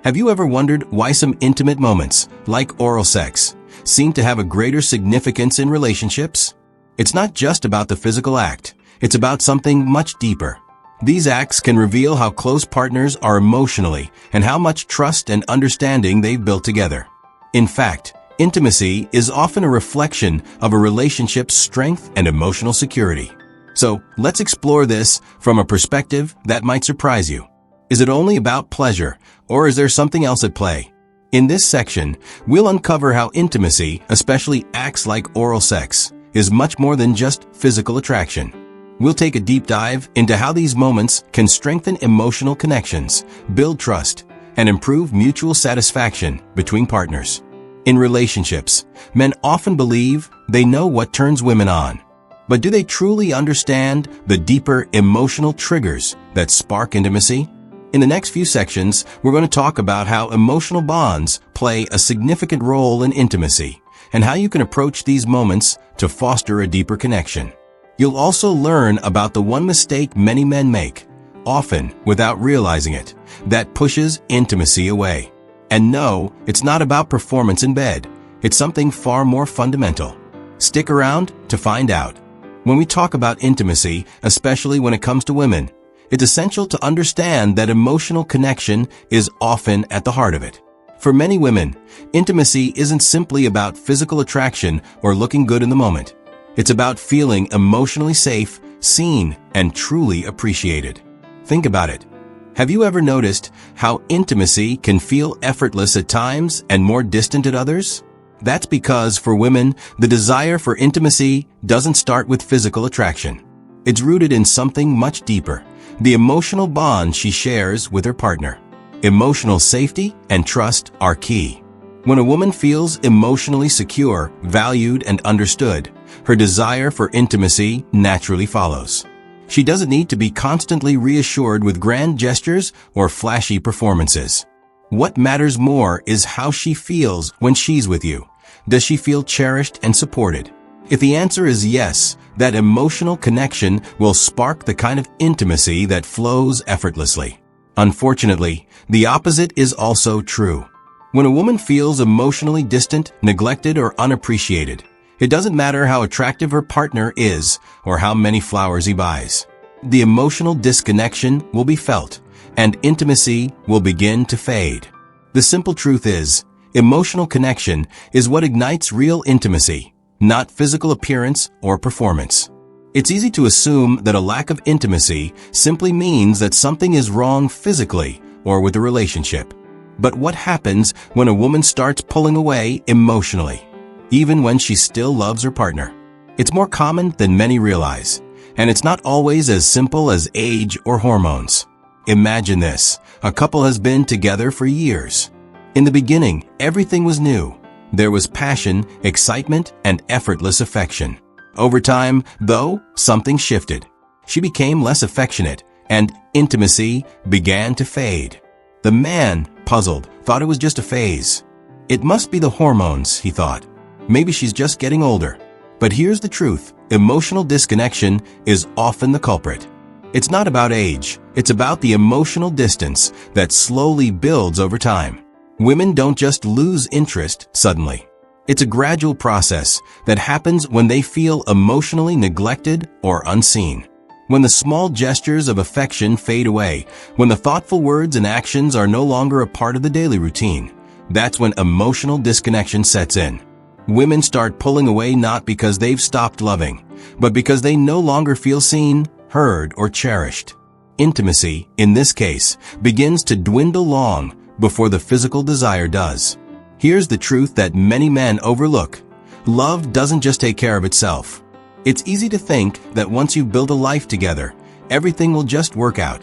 Have you ever wondered why some intimate moments, like oral sex, seem to have a greater significance in relationships? It's not just about the physical act, it's about something much deeper. These acts can reveal how close partners are emotionally and how much trust and understanding they've built together. In fact, intimacy is often a reflection of a relationship's strength and emotional security. So, let's explore this from a perspective that might surprise you. Is it only about pleasure, or is there something else at play? In this section, we'll uncover how intimacy, especially acts like oral sex, is much more than just physical attraction. We'll take a deep dive into how these moments can strengthen emotional connections, build trust, and improve mutual satisfaction between partners. In relationships, men often believe they know what turns women on. But do they truly understand the deeper emotional triggers that spark intimacy? In the next few sections, we're going to talk about how emotional bonds play a significant role in intimacy and how you can approach these moments to foster a deeper connection. You'll also learn about the one mistake many men make, often without realizing it, that pushes intimacy away. And no, it's not about performance in bed. It's something far more fundamental. Stick around to find out. When we talk about intimacy, especially when it comes to women, it's essential to understand that emotional connection is often at the heart of it. For many women, intimacy isn't simply about physical attraction or looking good in the moment. It's about feeling emotionally safe, seen, and truly appreciated. Think about it. Have you ever noticed how intimacy can feel effortless at times and more distant at others? That's because for women, the desire for intimacy doesn't start with physical attraction. It's rooted in something much deeper, the emotional bond she shares with her partner. Emotional safety and trust are key. When a woman feels emotionally secure, valued, and understood, her desire for intimacy naturally follows. She doesn't need to be constantly reassured with grand gestures or flashy performances. What matters more is how she feels when she's with you. Does she feel cherished and supported? If the answer is yes, that emotional connection will spark the kind of intimacy that flows effortlessly. Unfortunately, the opposite is also true. When a woman feels emotionally distant, neglected, or unappreciated, it doesn't matter how attractive her partner is or how many flowers he buys. The emotional disconnection will be felt, and intimacy will begin to fade. The simple truth is, emotional connection is what ignites real intimacy, not physical appearance or performance. It's easy to assume that a lack of intimacy simply means that something is wrong physically or with the relationship. But what happens when a woman starts pulling away emotionally, even when she still loves her partner? It's more common than many realize, and it's not always as simple as age or hormones. Imagine this. A couple has been together for years. In the beginning, everything was new. There was passion, excitement, and effortless affection. Over time, though, something shifted. She became less affectionate, and intimacy began to fade. The man, puzzled, thought it was just a phase. It must be the hormones, he thought. Maybe she's just getting older. But here's the truth. Emotional disconnection is often the culprit. It's not about age. It's about the emotional distance that slowly builds over time. Women don't just lose interest suddenly. It's a gradual process that happens when they feel emotionally neglected or unseen. When the small gestures of affection fade away, when the thoughtful words and actions are no longer a part of the daily routine, that's when emotional disconnection sets in. Women start pulling away not because they've stopped loving, but because they no longer feel seen, heard, or cherished. Intimacy, in this case, begins to dwindle long before the physical desire does. Here's the truth that many men overlook. Love doesn't just take care of itself. It's easy to think that once you build a life together, everything will just work out.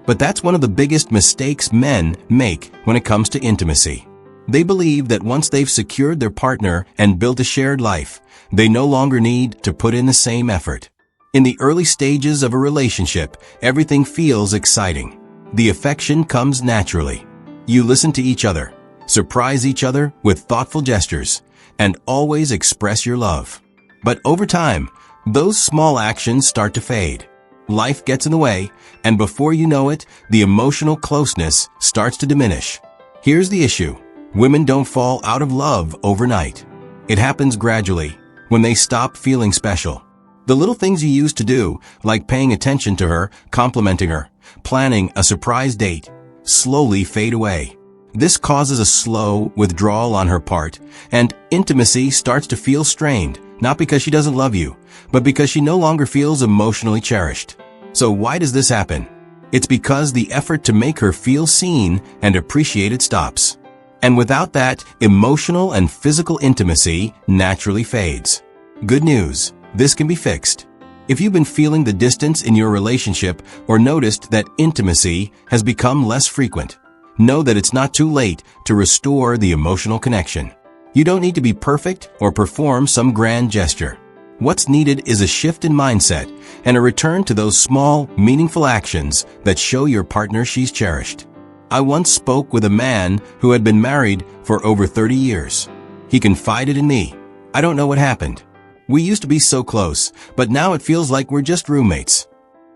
But that's one of the biggest mistakes men make when it comes to intimacy. They believe that once they've secured their partner and built a shared life, they no longer need to put in the same effort. In the early stages of a relationship, everything feels exciting. The affection comes naturally. You listen to each other, surprise each other with thoughtful gestures, and always express your love. But over time, those small actions start to fade. Life gets in the way, and before you know it, the emotional closeness starts to diminish. Here's the issue. Women don't fall out of love overnight. It happens gradually, when they stop feeling special. The little things you used to do, like paying attention to her, complimenting her, planning a surprise date, slowly fade away. This causes a slow withdrawal on her part, and intimacy starts to feel strained, not because she doesn't love you, but because she no longer feels emotionally cherished. So why does this happen? It's because the effort to make her feel seen and appreciated stops. And without that, emotional and physical intimacy naturally fades. Good news, this can be fixed. If you've been feeling the distance in your relationship or noticed that intimacy has become less frequent, know that it's not too late to restore the emotional connection. You don't need to be perfect or perform some grand gesture. What's needed is a shift in mindset and a return to those small, meaningful actions that show your partner she's cherished. I once spoke with a man who had been married for over 30 years. He confided in me. I don't know what happened. We used to be so close, but now it feels like we're just roommates.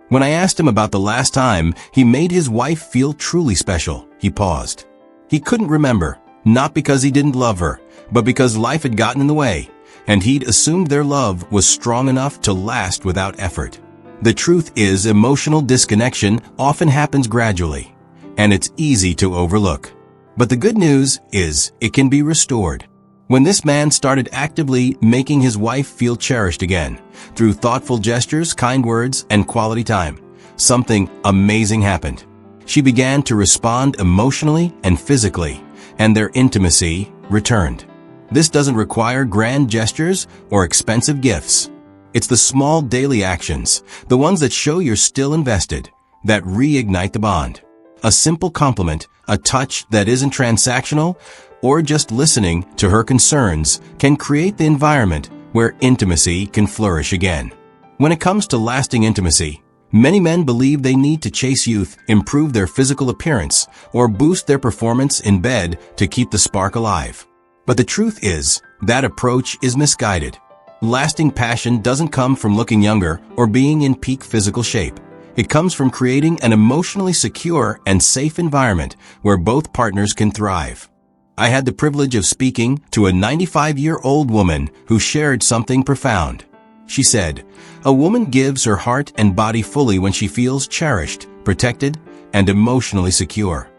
When I asked him about the last time he made his wife feel truly special, he paused. He couldn't remember, not because he didn't love her, but because life had gotten in the way, and he'd assumed their love was strong enough to last without effort. The truth is, emotional disconnection often happens gradually, and it's easy to overlook. But the good news is it can be restored. When this man started actively making his wife feel cherished again, through thoughtful gestures, kind words, and quality time, something amazing happened. She began to respond emotionally and physically, and their intimacy returned. This doesn't require grand gestures or expensive gifts. It's the small daily actions, the ones that show you're still invested, that reignite the bond. A simple compliment, a touch that isn't transactional, or just listening to her concerns can create the environment where intimacy can flourish again. When it comes to lasting intimacy, many men believe they need to chase youth, improve their physical appearance, or boost their performance in bed to keep the spark alive. But the truth is, that approach is misguided. Lasting passion doesn't come from looking younger or being in peak physical shape. It comes from creating an emotionally secure and safe environment where both partners can thrive. I had the privilege of speaking to a 95-year-old woman who shared something profound. She said, "A woman gives her heart and body fully when she feels cherished, protected, and emotionally secure."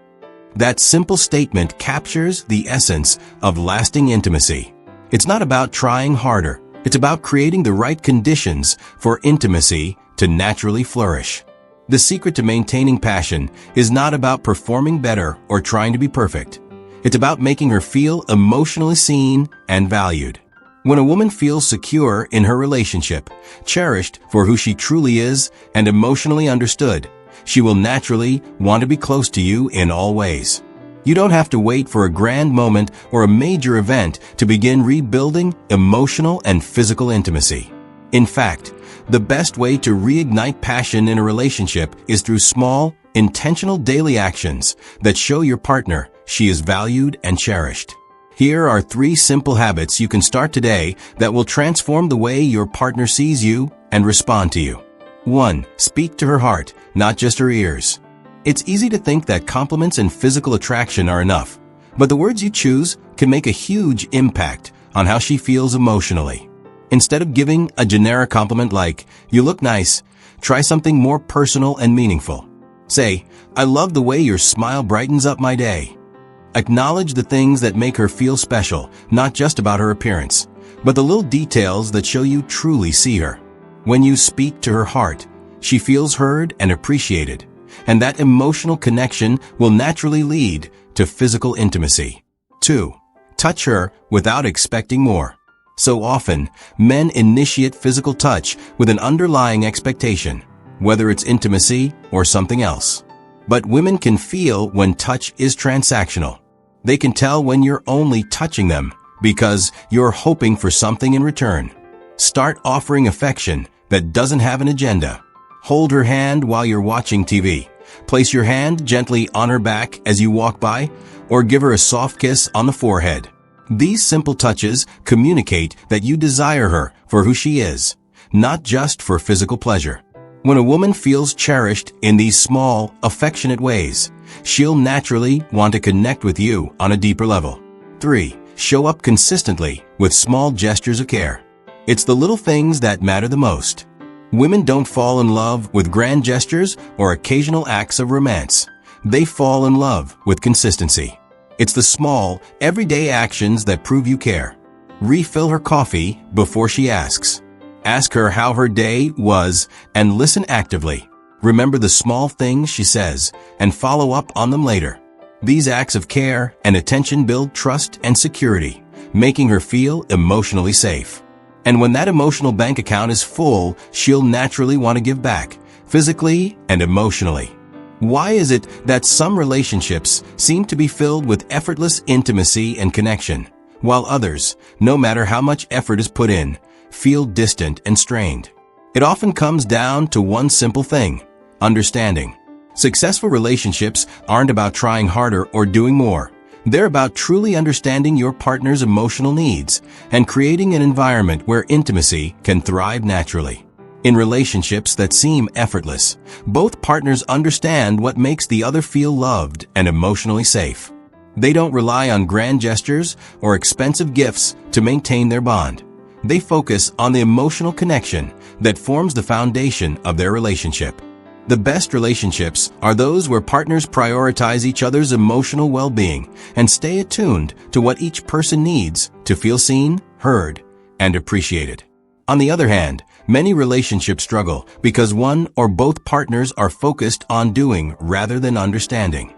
That simple statement captures the essence of lasting intimacy. It's not about trying harder. It's about creating the right conditions for intimacy to naturally flourish. The secret to maintaining passion is not about performing better or trying to be perfect. It's about making her feel emotionally seen and valued. When a woman feels secure in her relationship, cherished for who she truly is, and emotionally understood, she will naturally want to be close to you in all ways. You don't have to wait for a grand moment or a major event to begin rebuilding emotional and physical intimacy. In fact, the best way to reignite passion in a relationship is through small, intentional daily actions that show your partner she is valued and cherished. Here are 3 simple habits you can start today that will transform the way your partner sees you and respond to you. 1. Speak to her heart, not just her ears. It's easy to think that compliments and physical attraction are enough, but the words you choose can make a huge impact on how she feels emotionally. Instead of giving a generic compliment like, "You look nice," try something more personal and meaningful. Say, "I love the way your smile brightens up my day." Acknowledge the things that make her feel special, not just about her appearance, but the little details that show you truly see her. When you speak to her heart, she feels heard and appreciated, and that emotional connection will naturally lead to physical intimacy. 2. Touch her without expecting more. So often, men initiate physical touch with an underlying expectation, whether it's intimacy or something else. But women can feel when touch is transactional. They can tell when you're only touching them because you're hoping for something in return. Start offering affection that doesn't have an agenda. Hold her hand while you're watching TV. Place your hand gently on her back as you walk by, or give her a soft kiss on the forehead. These simple touches communicate that you desire her for who she is, not just for physical pleasure. When a woman feels cherished in these small, affectionate ways, she'll naturally want to connect with you on a deeper level. 3. Show up consistently with small gestures of care. It's the little things that matter the most. Women don't fall in love with grand gestures or occasional acts of romance. They fall in love with consistency. It's the small, everyday actions that prove you care. Refill her coffee before she asks. Ask her how her day was and listen actively. Remember the small things she says and follow up on them later. These acts of care and attention build trust and security, making her feel emotionally safe. And when that emotional bank account is full, she'll naturally want to give back, physically and emotionally. Why is it that some relationships seem to be filled with effortless intimacy and connection, while others, no matter how much effort is put in, feel distant and strained? It often comes down to one simple thing: understanding. Successful relationships aren't about trying harder or doing more. They're about truly understanding your partner's emotional needs and creating an environment where intimacy can thrive naturally. In relationships that seem effortless, both partners understand what makes the other feel loved and emotionally safe. They don't rely on grand gestures or expensive gifts to maintain their bond. They focus on the emotional connection that forms the foundation of their relationship. The best relationships are those where partners prioritize each other's emotional well-being and stay attuned to what each person needs to feel seen, heard, and appreciated. On the other hand, many relationships struggle because one or both partners are focused on doing rather than understanding.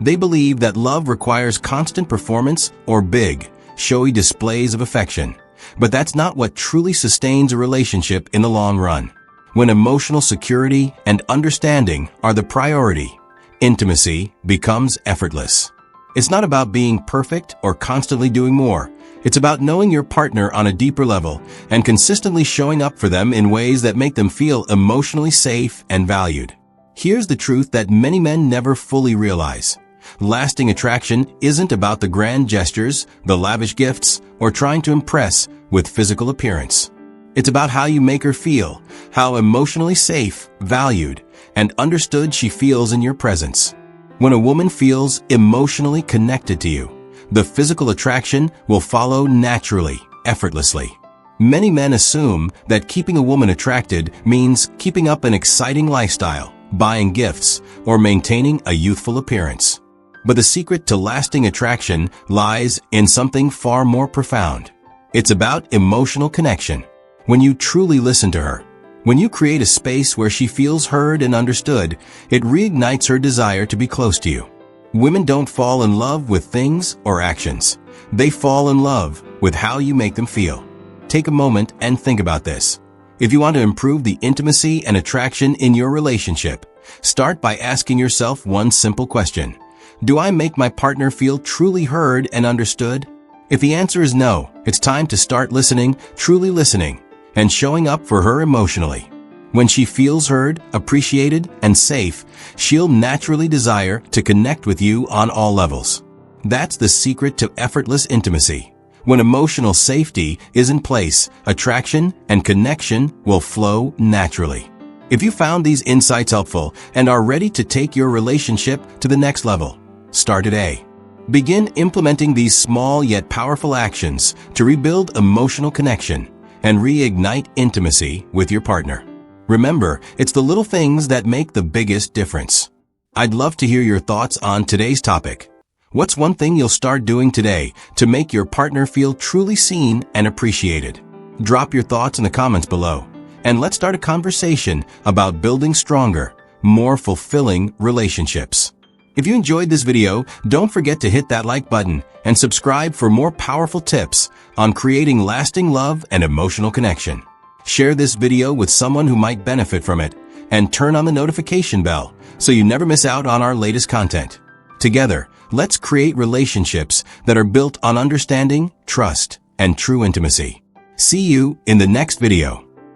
They believe that love requires constant performance or big, showy displays of affection, but that's not what truly sustains a relationship in the long run. When emotional security and understanding are the priority, intimacy becomes effortless. It's not about being perfect or constantly doing more. It's about knowing your partner on a deeper level and consistently showing up for them in ways that make them feel emotionally safe and valued. Here's the truth that many men never fully realize. Lasting attraction isn't about the grand gestures, the lavish gifts, or trying to impress with physical appearance. It's about how you make her feel, how emotionally safe, valued, and understood she feels in your presence. When a woman feels emotionally connected to you, the physical attraction will follow naturally, effortlessly. Many men assume that keeping a woman attracted means keeping up an exciting lifestyle, buying gifts, or maintaining a youthful appearance. But the secret to lasting attraction lies in something far more profound. It's about emotional connection. When you truly listen to her, when you create a space where she feels heard and understood, it reignites her desire to be close to you. Women don't fall in love with things or actions. They fall in love with how you make them feel. Take a moment and think about this. If you want to improve the intimacy and attraction in your relationship, start by asking yourself one simple question. Do I make my partner feel truly heard and understood? If the answer is no, it's time to start listening, truly listening, and showing up for her emotionally. When she feels heard, appreciated, and safe, she'll naturally desire to connect with you on all levels. That's the secret to effortless intimacy. When emotional safety is in place, attraction and connection will flow naturally. If you found these insights helpful and are ready to take your relationship to the next level, start today. Begin implementing these small yet powerful actions to rebuild emotional connection and reignite intimacy with your partner. Remember, it's the little things that make the biggest difference. I'd love to hear your thoughts on today's topic. What's one thing you'll start doing today to make your partner feel truly seen and appreciated? Drop your thoughts in the comments below, and let's start a conversation about building stronger, more fulfilling relationships. If you enjoyed this video, don't forget to hit that like button and subscribe for more powerful tips on creating lasting love and emotional connection. Share this video with someone who might benefit from it, and turn on the notification bell so you never miss out on our latest content. Together, let's create relationships that are built on understanding, trust, and true intimacy. See you in the next video.